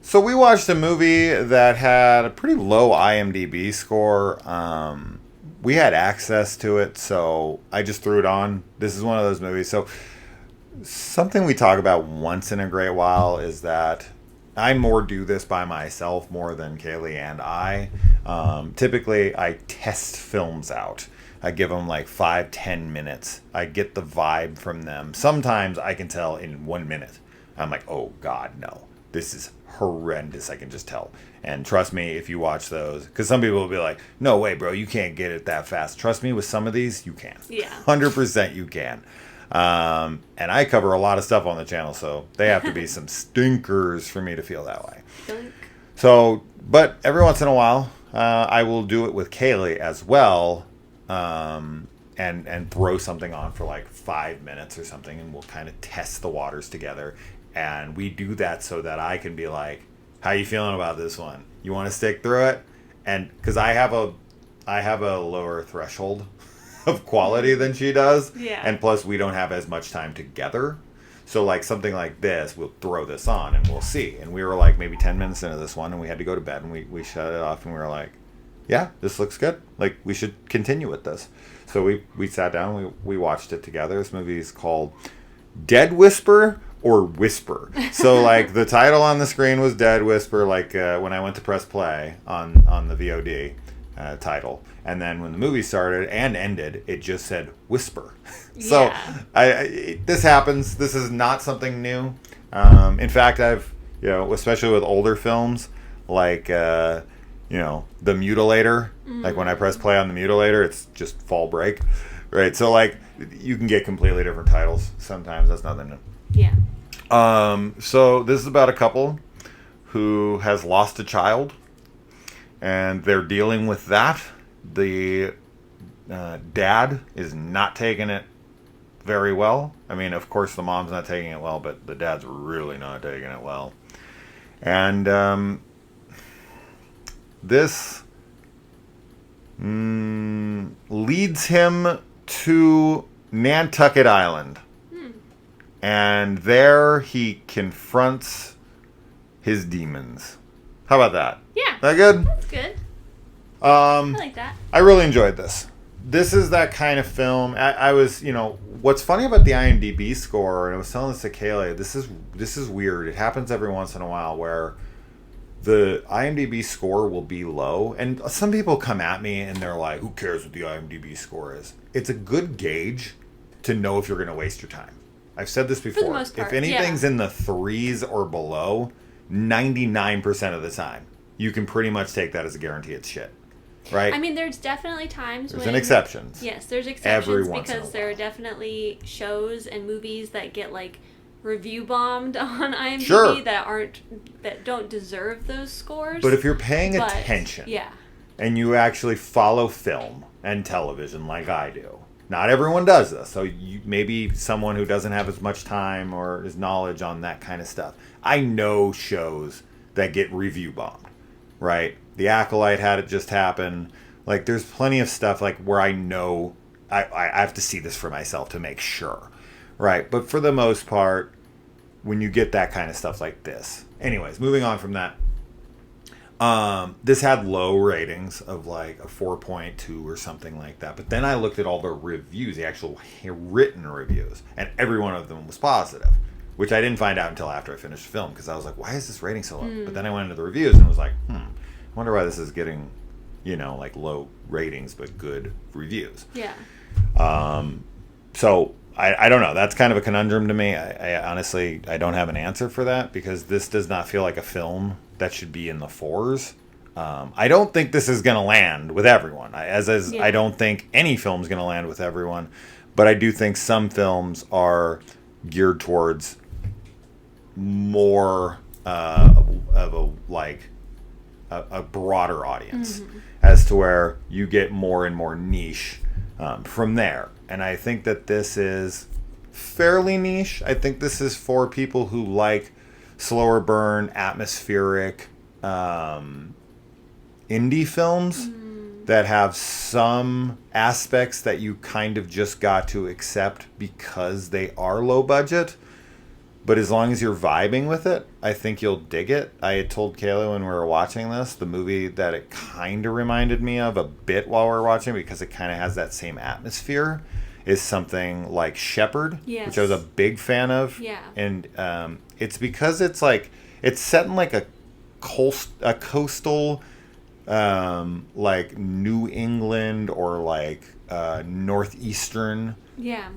So we watched a movie that had a pretty low IMDb score. We had access to it, so I just threw it on. This is one of those movies. So something we talk about once in a great while is that I more do this by myself more than Kaylee and I. Typically, I test films out. I give them like 5-10 minutes. I get the vibe from them. Sometimes I can tell in 1 minute. I'm like, oh God, no. This is horrendous. I can just tell. And trust me, if you watch those, because some people will be like, no way, bro, you can't get it that fast. Trust me, with some of these, you can. Yeah. 100% you can. And I cover a lot of stuff on the channel, so they have to be some stinkers for me to feel that way. So, but every once in a while, I will do it with Kaylee as well, and throw something on for like 5 minutes or something, and we'll kind of test the waters together. And we do that so that I can be like, how you feeling about this one? You want to stick through it? And because I have a lower threshold of quality than she does. Yeah. And plus we don't have as much time together. So like something like this, we'll throw this on and we'll see. And we were like maybe 10 minutes into this one and we had to go to bed and we shut it off and we were like, yeah, this looks good. Like we should continue with this. So we sat down, we watched it together. This movie is called Dead Whisper or Whisper. So like the title on the screen was Dead Whisper, like when I went to press play on the VOD title. And then when the movie started and ended, it just said Whisper. So yeah. this happens. This is not something new. In fact, I've, especially with older films, like, The Mutilator. Like when I press play on The Mutilator, it's just Fall Break. Right? So like you can get completely different titles. Sometimes that's nothing new. Yeah. So this is about a couple who has lost a child, and they're dealing with that. The dad is not taking it very well. I mean, of course, the mom's not taking it well, but the dad's really not taking it well. And this leads him to Nantucket Island. And there he confronts his demons. How about that? Yeah. That good? That's good. I like that. I really enjoyed this. This is that kind of film. I was, what's funny about the IMDb score, and I was telling this to Kaylee, this is weird. It happens every once in a while where the IMDb score will be low, and some people come at me and they're like, who cares what the IMDb score is? It's a good gauge to know if you're going to waste your time. I've said this before. For the most part, if anything's in the 3s or below, 99% of the time, you can pretty much take that as a guarantee it's shit. Right? I mean, there's definitely times there's when... exceptions. Yes, there's exceptions once in a because there are while. definitely shows and movies that get, like, review bombed on IMDb Sure. that don't deserve those scores. But if you're paying attention yeah. and you actually follow film and television like I do, not everyone does this. So maybe someone who doesn't have as much time or is knowledge on that kind of stuff. I know shows that get review bombed, right? The Acolyte had it just happen. Like, there's plenty of stuff like where I know I have to see this for myself to make sure, right? But for the most part, when you get that kind of stuff like this. Anyways, moving on from that. This had low ratings of like a 4.2 or something like that. But then I looked at all the reviews, the actual written reviews, and every one of them was positive, which I didn't find out until after I finished the film because I was like, why is this rating so low? But then I went into the reviews and was like, I wonder why this is getting, like low ratings but good reviews. Yeah. So I don't know. That's kind of a conundrum to me. I honestly, I don't have an answer for that because this does not feel like a film that should be in the 4s. I don't think this is going to land with everyone. I don't think any film's going to land with everyone. But I do think some films are geared towards more of a broader audience, as to where you get more and more niche from there. And I think that this is fairly niche. I think this is for people who like slower burn, atmospheric indie films that have some aspects that you kind of just got to accept because they are low budget. But as long as you're vibing with it, I think you'll dig it. I had told Kayla when we were watching this, the movie that it kind of reminded me of a bit while we were watching, because it kind of has that same atmosphere, is something like Shepherd, yes. which I was a big fan of. Yeah. And it's because it's like, it's set in like a coastal, like New England or like Northeastern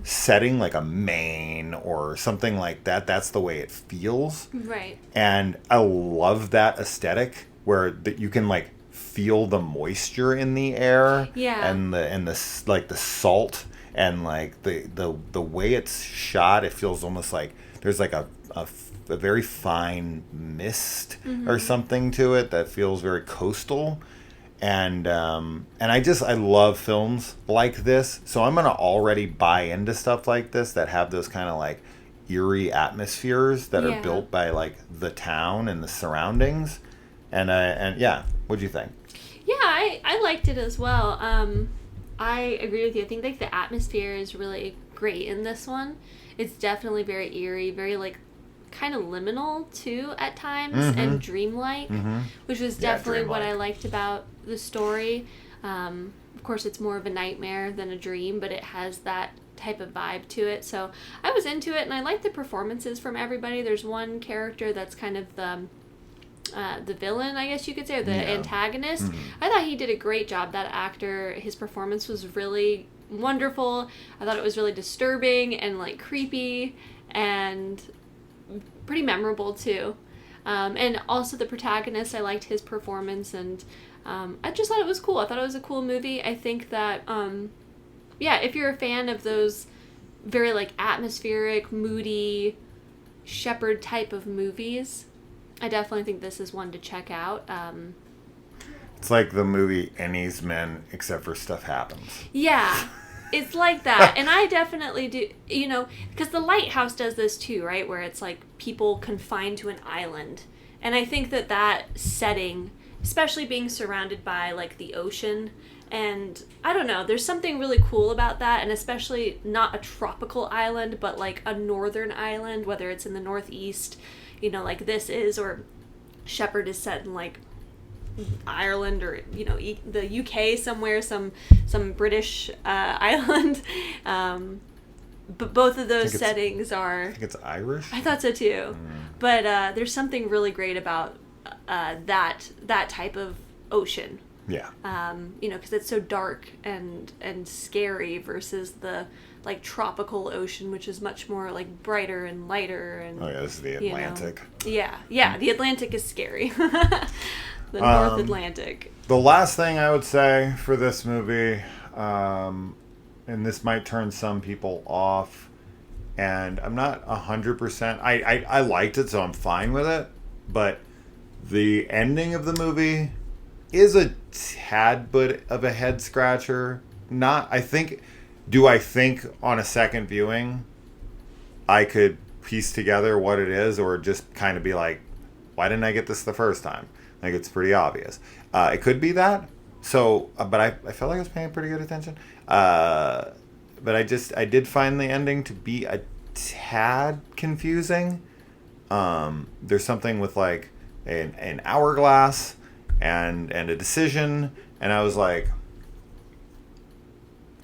setting, like a Maine or something like that. That's the way it feels. Right. And I love that aesthetic where that you can like feel the moisture in the air. Yeah. And the like the salt and like the way it's shot. It feels almost like there's like a very fine mist or something to it that feels very coastal. And I love films like this, so I'm gonna already buy into stuff like this that have those kind of like eerie atmospheres that are built by like the town and the surroundings. And what'd you think? Yeah, I liked it as well. I agree with you. I think like the atmosphere is really great in this one. It's definitely very eerie, very like kind of liminal too at times, and dreamlike, which was definitely what I liked about the story. Of course, it's more of a nightmare than a dream, but it has that type of vibe to it. So I was into it, and I liked the performances from everybody. There's one character that's kind of the villain, I guess you could say, or the antagonist. I thought he did a great job. That actor, his performance was really wonderful. I thought it was really disturbing and like creepy and pretty memorable too. And also the protagonist, I liked his performance, and I just thought it was cool. I thought it was a cool movie. I think that if you're a fan of those very like atmospheric, moody Shepherd type of movies, I definitely think this is one to check out. It's like the movie Any's Men, except for stuff happens. Yeah. It's like that, and I definitely do, because The Lighthouse does this too, right, where it's like people confined to an island, and I think that setting, especially being surrounded by like the ocean, and I don't know, there's something really cool about that, and especially not a tropical island, but like a northern island, whether it's in the Northeast, like this is, or Shepherd is set in like Ireland or the UK somewhere, some British island, but both of those settings are, I think it's Irish. I thought so too. But there's something really great about that type of ocean. Yeah. Because it's so dark and scary versus the like tropical ocean, which is much more like brighter and lighter. And this is the Atlantic. Yeah, the Atlantic is scary. The North Atlantic. The last thing I would say for this movie, and this might turn some people off, and I'm not 100%. I liked it, so I'm fine with it. But the ending of the movie is a tad bit of a head scratcher. I think on a second viewing, I could piece together what it is, or just kind of be like, why didn't I get this the first time? Like, it's pretty obvious. It could be that. So, but I felt like I was paying pretty good attention. But I did find the ending to be a tad confusing. There's something with like an hourglass and a decision, and I was like,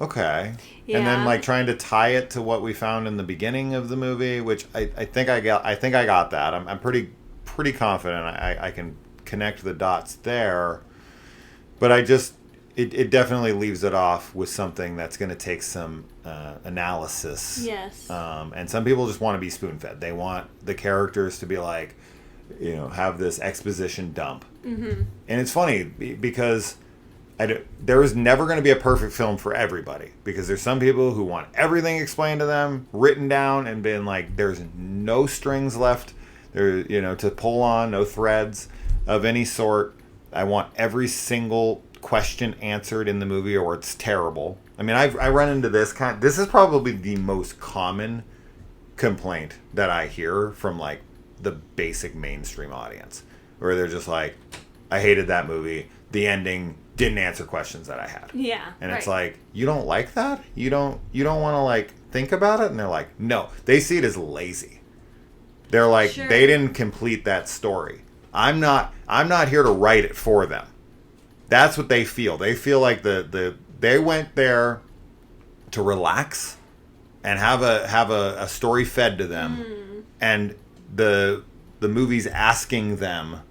okay. Yeah. And then like trying to tie it to what we found in the beginning of the movie, which I think I got that. I'm pretty confident I can connect the dots there, but it definitely leaves it off with something that's going to take some analysis. Yes. And some people just want to be spoon-fed. They want the characters to be like, have this exposition dump. Mm-hmm. And it's funny because there is never going to be a perfect film for everybody, because there's some people who want everything explained to them, written down, and been like, there's no strings left there, to pull on, no threads of any sort. I want every single question answered in the movie, or it's terrible. I mean, I run into this this is probably the most common complaint that I hear from like the basic mainstream audience, where they're just like, I hated that movie. The ending didn't answer questions that I had. Yeah. And it's like, you don't like that? You don't want to like think about it? And they're like, no. They see it as lazy. They're like, Sure. they didn't complete that story. I'm not here to write it for them. That's what they feel. They feel like they went there to relax and have a story fed to them, and the movie's asking them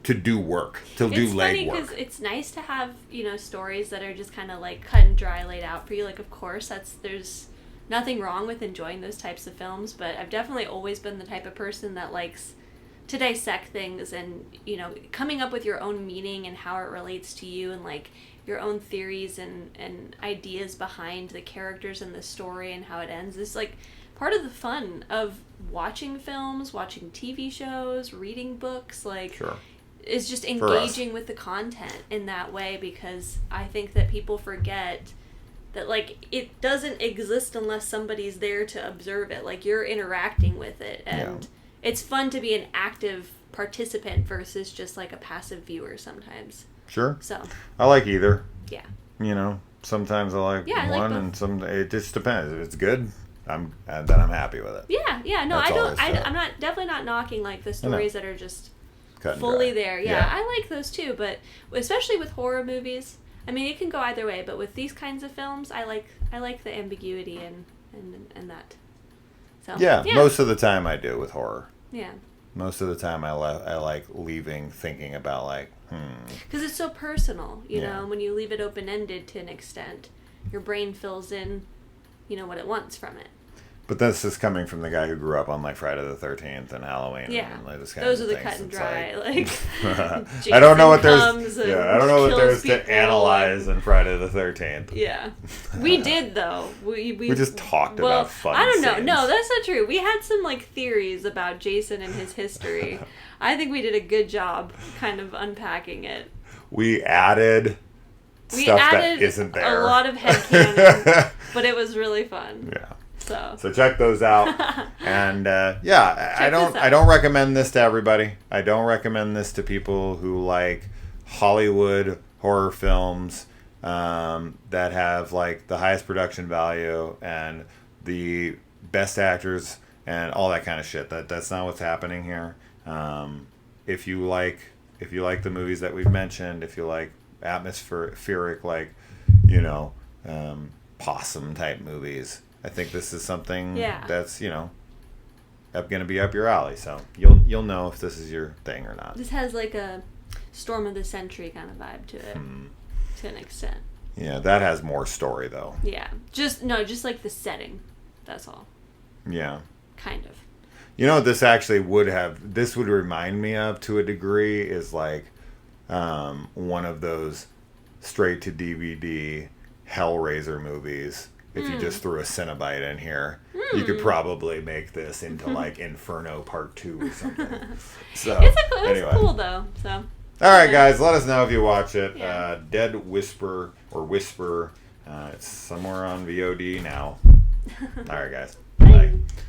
to do work, to do It's funny legwork. because it's nice to have, stories that are just kind of like cut and dry laid out for you. Like, of course, there's nothing wrong with enjoying those types of films, but I've definitely always been the type of person that likes to dissect things and, coming up with your own meaning and how it relates to you, and like your own theories and ideas behind the characters and the story and how it ends. Is like part of the fun of watching films, watching TV shows, reading books, like... Sure. Is just engaging with the content in that way, because I think that people forget that, like, it doesn't exist unless somebody's there to observe it. Like, you're interacting with it, and it's fun to be an active participant versus just like a passive viewer sometimes. Sure. So I like either. Yeah. Sometimes I like I like one, both. and it just depends. If it's good, then I'm happy with it. Yeah. No, That's I all don't. I say. I'm not definitely not knocking like the stories that are just Cut and fully dry. there. Yeah, I like those too, but especially with horror movies, I mean, it can go either way, but with these kinds of films, I like the ambiguity and that. So Yeah, most of the time I do with horror. Yeah. Most of the time I like leaving thinking about like, Because it's so personal, you Yeah. know, when you leave it open-ended to an extent, your brain fills in, what it wants from it. But this is coming from the guy who grew up on like Friday the 13th and Halloween. Yeah, and those kinds those of are the things. cut and It's dry. I don't know what comes there's. and Yeah, I don't know what kills there's people to analyze in Friday the 13th. Yeah, we did though. We just talked well, about fun I don't know. scenes. No, that's not true. We had some like theories about Jason and his history. I think we did a good job kind of unpacking it. We added We stuff added that isn't there. a lot of headcanon, but it was really fun. Yeah. So check those out. And I don't recommend this to everybody. I don't recommend this to people who like Hollywood horror films that have like the highest production value and the best actors and all that kind of shit. That's not what's happening here. If you like the movies that we've mentioned, if you like atmospheric, like possum type movies, I think this is something that's going to be up your alley. So you'll know if this is your thing or not. this has like a Storm of the Century kind of vibe to it, to an extent. Yeah, that has more story though. Yeah, just like the setting. That's all. Yeah. Kind of. This actually would remind me of to a degree is like one of those straight to DVD Hellraiser movies. If you just threw a Cenobite in here, you could probably make this into like Inferno Part 2 or something. So It's anyway. cool though. So. All right, guys, let us know if you watch it. Yeah. Dead Whisper or Whisper. It's somewhere on VOD now. All right, guys. Bye.